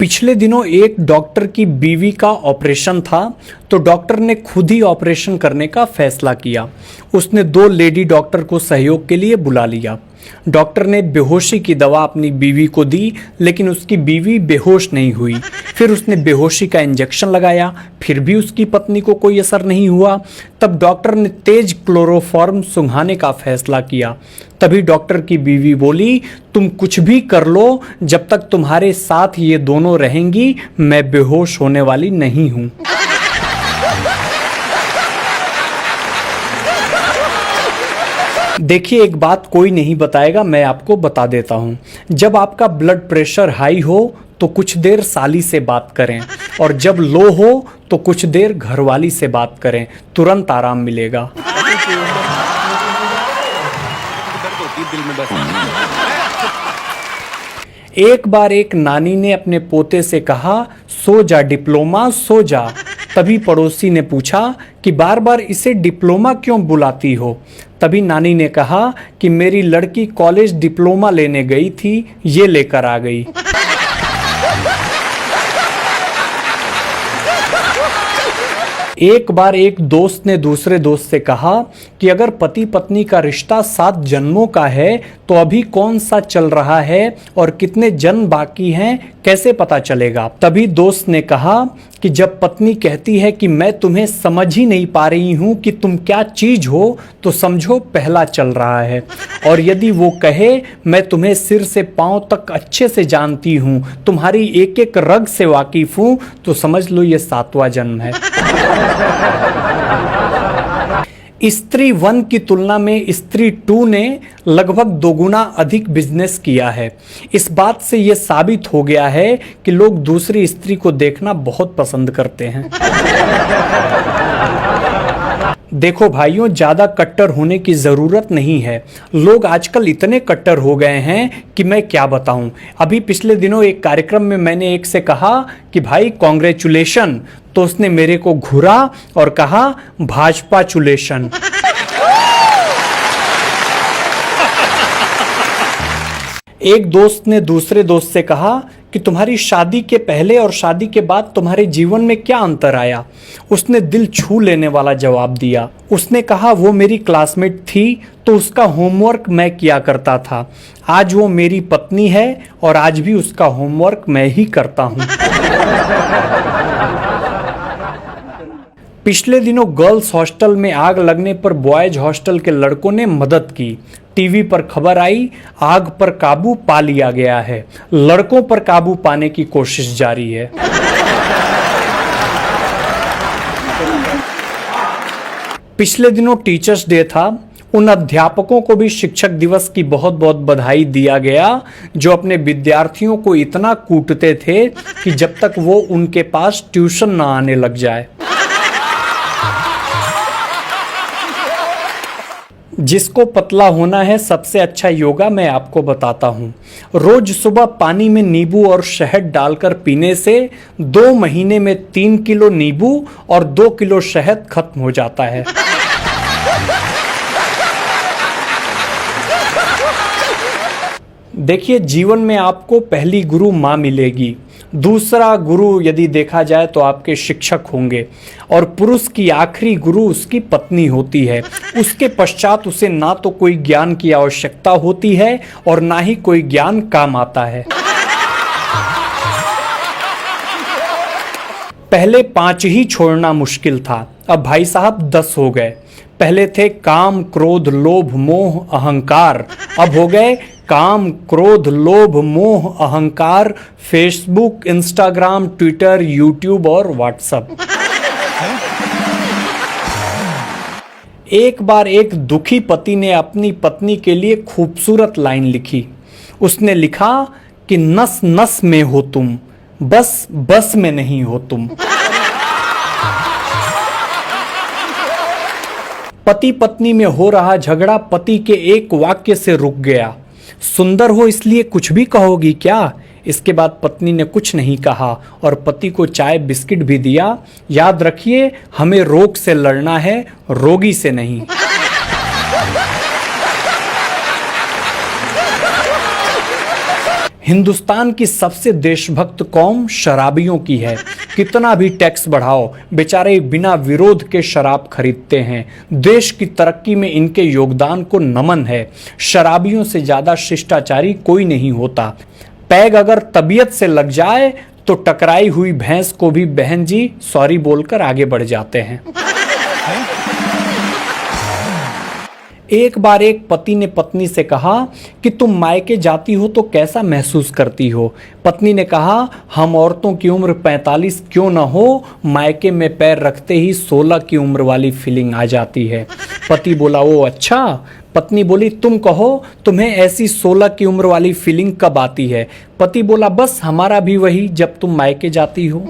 पिछले दिनों एक डॉक्टर की बीवी का ऑपरेशन था, तो डॉक्टर ने खुद ही ऑपरेशन करने का फैसला किया। उसने 2 लेडी डॉक्टर को सहयोग के लिए बुला लिया। डॉक्टर ने बेहोशी की दवा अपनी बीवी को दी, लेकिन उसकी बीवी बेहोश नहीं हुई। फिर उसने बेहोशी का इंजेक्शन लगाया, फिर भी उसकी पत्नी को कोई असर नहीं हुआ। तब डॉक्टर ने तेज क्लोरोफॉर्म सुंघाने का फैसला किया। तभी डॉक्टर की बीवी बोली, तुम कुछ भी कर लो, जब तक तुम्हारे साथ ये दोनों रहेंगी मैं बेहोश होने वाली नहीं हूं। देखिए, एक बात कोई नहीं बताएगा, मैं आपको बता देता हूं। जब आपका ब्लड प्रेशर हाई हो तो कुछ देर साली से बात करें, और जब लो हो तो कुछ देर घरवाली से बात करें, तुरंत आराम मिलेगा। एक बार एक नानी ने अपने पोते से कहा, सो जा डिप्लोमा सो जा। तभी पड़ोसी ने पूछा कि बार बार इसे डिप्लोमा क्यों बुलाती हो। तभी नानी ने कहा कि मेरी लड़की कॉलेज डिप्लोमा लेने गई थी, ये लेकर आ गई। एक बार एक दोस्त ने दूसरे दोस्त से कहा कि अगर पति पत्नी का रिश्ता 7 जन्मों का है तो अभी कौन सा चल रहा है और कितने जन्म बाकी हैं कैसे पता चलेगा। तभी दोस्त ने कहा कि जब पत्नी कहती है कि मैं तुम्हें समझ ही नहीं पा रही हूं कि तुम क्या चीज हो, तो समझो पहला चल रहा है। और यदि वो कहे मैं तुम्हें सिर से पांव तक अच्छे से जानती हूं, तुम्हारी एक एक रग से वाकिफ हूं, तो समझ लो ये 7वां जन्म है। स्त्री 1 की तुलना में स्त्री 2 ने लगभग 2 गुना अधिक बिजनेस किया है। इस बात से यह साबित हो गया है कि लोग दूसरी स्त्री को देखना बहुत पसंद करते हैं। देखो भाइयों, ज्यादा कट्टर होने की जरूरत नहीं है। लोग आजकल इतने कट्टर हो गए हैं कि मैं क्या बताऊं। अभी पिछले दिनों एक कार्यक्रम में मैंने एक से कहा कि भाई कॉन्ग्रेचुलेशन, तो उसने मेरे को घूरा और कहा भाजपा चुलेशन। एक दोस्त ने दूसरे दोस्त से कहा कि तुम्हारी शादी के पहले और शादी के बाद तुम्हारे जीवन में क्या अंतर आया। उसने दिल छू लेने वाला जवाब दिया। उसने कहा वो मेरी क्लासमेट थी तो उसका होमवर्क मैं किया करता था। आज वो मेरी पत्नी है और आज भी उसका होमवर्क मैं ही करता हूं। पिछले दिनों गर्ल्स हॉस्टल में आग लगने पर बॉयज हॉस्टल के लड़कों ने मदद की। टीवी पर खबर आई, आग पर काबू पा लिया गया है। लड़कों पर काबू पाने की कोशिश जारी है। पिछले दिनों टीचर्स डे था। उन अध्यापकों को भी शिक्षक दिवस की बहुत बहुत बधाई दिया गया जो अपने विद्यार्थियों को इतना कूटते थे कि जब तक वो उनके पास ट्यूशन ना आने लग जाए। जिसको पतला होना है, सबसे अच्छा योगा मैं आपको बताता हूँ। रोज सुबह पानी में नींबू और शहद डालकर पीने से 2 महीने में 3 किलो नींबू और 2 किलो शहद खत्म हो जाता है। देखिए, जीवन में आपको पहली गुरु माँ मिलेगी। दूसरा गुरु यदि देखा जाए तो आपके शिक्षक होंगे, और पुरुष की आखिरी गुरु उसकी पत्नी होती है। उसके पश्चात उसे ना तो कोई ज्ञान की आवश्यकता होती है और ना ही कोई ज्ञान काम आता है। पहले 5 ही छोड़ना मुश्किल था, अब भाई साहब 10 हो गए। पहले थे काम, क्रोध, लोभ, मोह, अहंकार। अब हो गए काम, क्रोध, लोभ, मोह, अहंकार, फेसबुक, इंस्टाग्राम, ट्विटर, यूट्यूब और व्हाट्सएप। एक बार एक दुखी पति ने अपनी पत्नी के लिए खूबसूरत लाइन लिखी। उसने लिखा कि नस नस में हो तुम, बस बस में नहीं हो तुम। पति पत्नी में हो रहा झगड़ा पति के एक वाक्य से रुक गया। सुंदर हो इसलिए कुछ भी कहोगी क्या? इसके बाद पत्नी ने कुछ नहीं कहा और पति को चाय बिस्किट भी दिया। याद रखिए, हमें रोग से लड़ना है, रोगी से नहीं। हिंदुस्तान की सबसे देशभक्त कौम शराबियों की है। कितना भी टैक्स बढ़ाओ, बेचारे बिना विरोध के शराब खरीदते हैं। देश की तरक्की में इनके योगदान को नमन है। शराबियों से ज्यादा शिष्टाचारी कोई नहीं होता। पैग अगर तबीयत से लग जाए तो टकराई हुई भैंस को भी बहन जी सॉरी बोलकर आगे बढ़ जाते हैं। एक बार एक पति ने पत्नी से कहा कि तुम मायके जाती हो तो कैसा महसूस करती हो। पत्नी ने कहा, हम औरतों की उम्र 45 क्यों ना हो, मायके में पैर रखते ही 16 की उम्र वाली फीलिंग आ जाती है। पति बोला, ओ अच्छा। पत्नी बोली, तुम कहो तुम्हें ऐसी 16 की उम्र वाली फीलिंग कब आती है। पति बोला, बस हमारा भी वही, जब तुम मायके जाती हो।